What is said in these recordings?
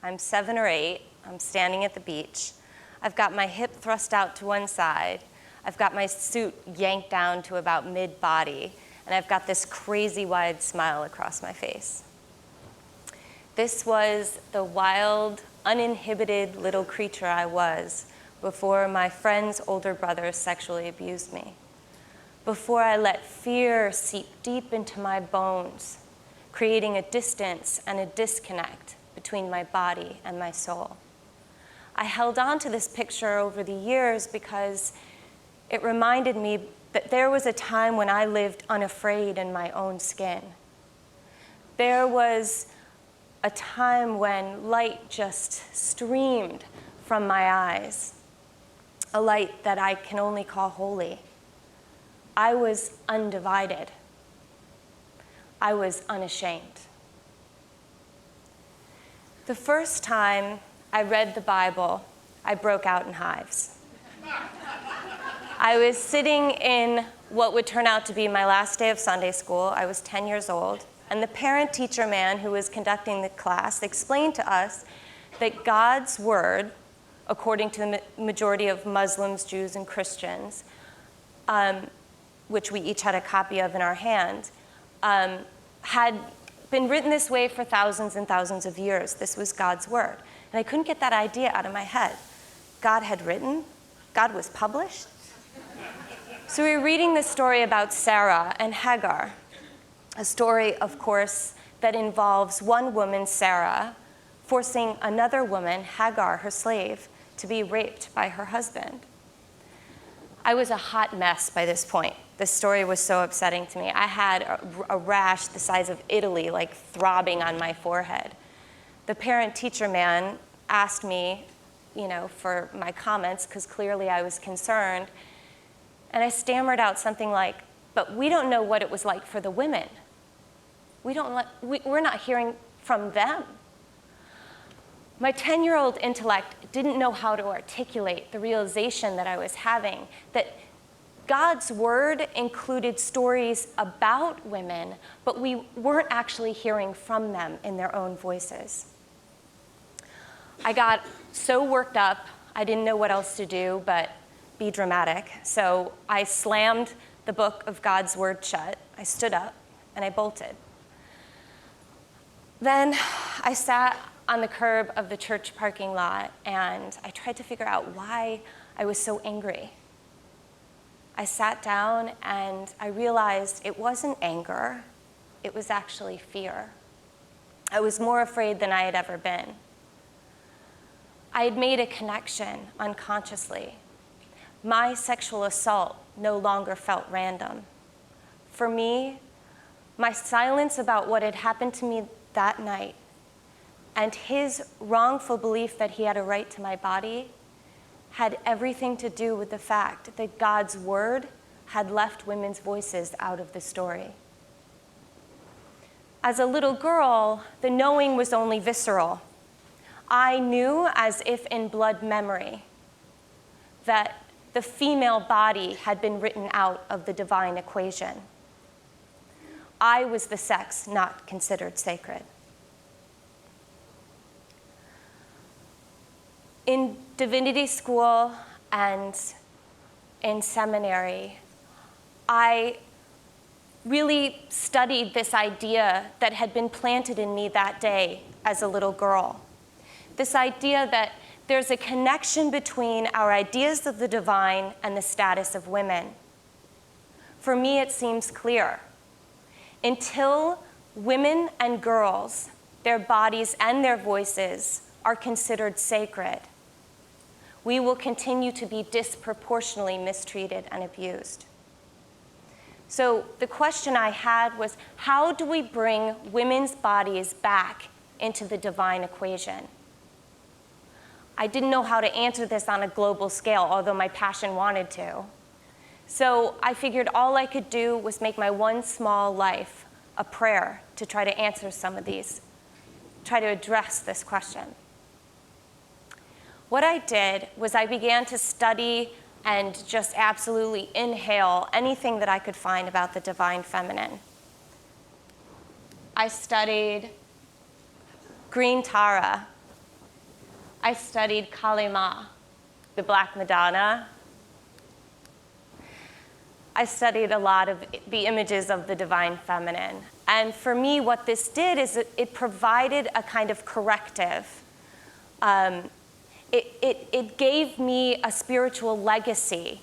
I'm 7 or 8. I'm standing at the beach. I've got my hip thrust out to one side. I've got my suit yanked down to about mid-body, and I've got this crazy wide smile across my face. This was the wild, uninhibited little creature I was before my friend's older brother sexually abused me, before I let fear seep deep into my bones, creating a distance and a disconnect between my body and my soul. I held on to this picture over the years because it reminded me that there was a time when I lived unafraid in my own skin. There was a time when light just streamed from my eyes, a light that I can only call holy. I was undivided. I was unashamed. The first time I read the Bible, I broke out in hives. I was sitting in what would turn out to be my last day of Sunday school. I was 10 years old, and the parent-teacher man who was conducting the class explained to us that God's word, according to the majority of Muslims, Jews, and Christians, which we each had a copy of in our hand, had been written this way for thousands and thousands of years. This was God's word. And I couldn't get that idea out of my head. God had written, God was published. So we were reading this story about Sarah and Hagar, a story, of course, that involves one woman, Sarah, forcing another woman, Hagar, her slave, to be raped by her husband. I was a hot mess by this point. This story was so upsetting to me. I had a rash the size of Italy, like throbbing on my forehead. The parent-teacher man asked me, for my comments, because clearly I was concerned. And I stammered out something like, but we don't know what it was like for the women. We're not hearing from them. My 10-year-old intellect didn't know how to articulate the realization that I was having, that God's word included stories about women, but we weren't actually hearing from them in their own voices. I got so worked up, I didn't know what else to do but be dramatic. So I slammed the book of God's word shut, I stood up, and I bolted. Then I sat on the curb of the church parking lot, and I tried to figure out why I was so angry. I sat down, and I realized it wasn't anger, it was actually fear. I was more afraid than I had ever been. I had made a connection unconsciously. My sexual assault no longer felt random. For me, my silence about what had happened to me that night and his wrongful belief that he had a right to my body had everything to do with the fact that God's word had left women's voices out of the story. As a little girl, the knowing was only visceral. I knew, as if in blood memory, that the female body had been written out of the divine equation. I was the sex not considered sacred. In divinity school and in seminary, I really studied this idea that had been planted in me that day as a little girl. This idea that there's a connection between our ideas of the divine and the status of women. For me, it seems clear. Until women and girls, their bodies and their voices are considered sacred, we will continue to be disproportionately mistreated and abused. So the question I had was, how do we bring women's bodies back into the divine equation? I didn't know how to answer this on a global scale, although my passion wanted to. So I figured all I could do was make my one small life a prayer to try to answer some of these, try to address this question. What I did was I began to study and just absolutely inhale anything that I could find about the divine feminine. I studied green Tara, I studied Kali Ma, the Black Madonna. I studied a lot of the images of the divine feminine. And for me, what this did is it provided a kind of corrective. It gave me a spiritual legacy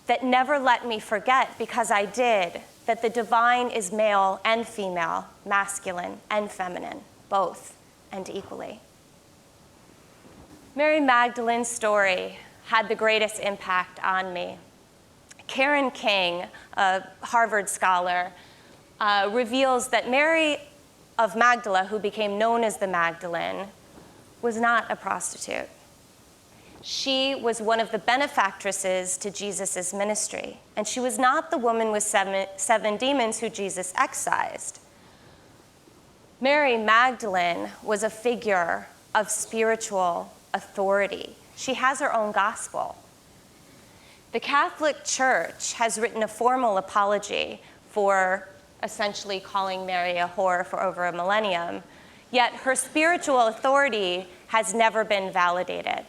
that never let me forget, because I did, that the divine is male and female, masculine and feminine, both and equally. Mary Magdalene's story had the greatest impact on me. Karen King, a Harvard scholar, reveals that Mary of Magdala, who became known as the Magdalene, was not a prostitute. She was one of the benefactresses to Jesus' ministry, and she was not the woman with seven demons who Jesus excised. Mary Magdalene was a figure of spiritual authority. She has her own gospel. The Catholic Church has written a formal apology for essentially calling Mary a whore for over a millennium, yet her spiritual authority has never been validated.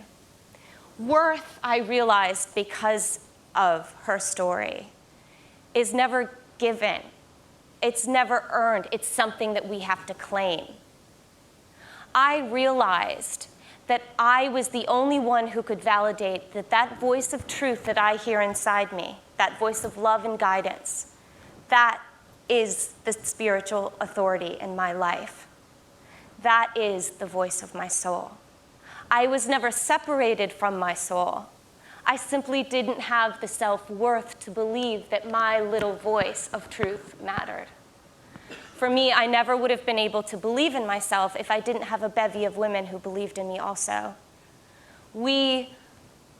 Worth, I realized because of her story, is never given. It's never earned. It's something that we have to claim. I realized that I was the only one who could validate that voice of truth that I hear inside me, that voice of love and guidance, that is the spiritual authority in my life. That is the voice of my soul. I was never separated from my soul. I simply didn't have the self-worth to believe that my little voice of truth mattered. For me, I never would have been able to believe in myself if I didn't have a bevy of women who believed in me also. We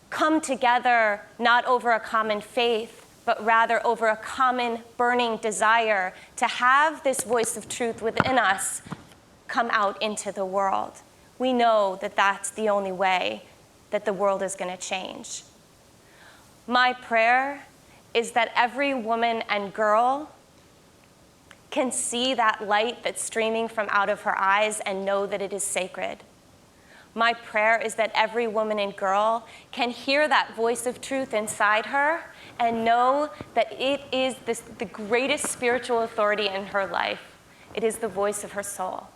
come together not over a common faith, but rather over a common burning desire to have this voice of truth within us come out into the world. We know that that's the only way that the world is going to change. My prayer is that every woman and girl can see that light that's streaming from out of her eyes and know that it is sacred. My prayer is that every woman and girl can hear that voice of truth inside her and know that it is the greatest spiritual authority in her life. It is the voice of her soul.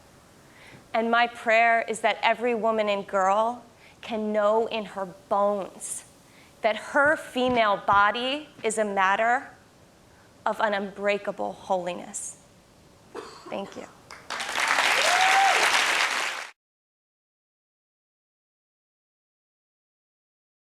And my prayer is that every woman and girl can know in her bones that her female body is a matter of an unbreakable holiness. Thank you.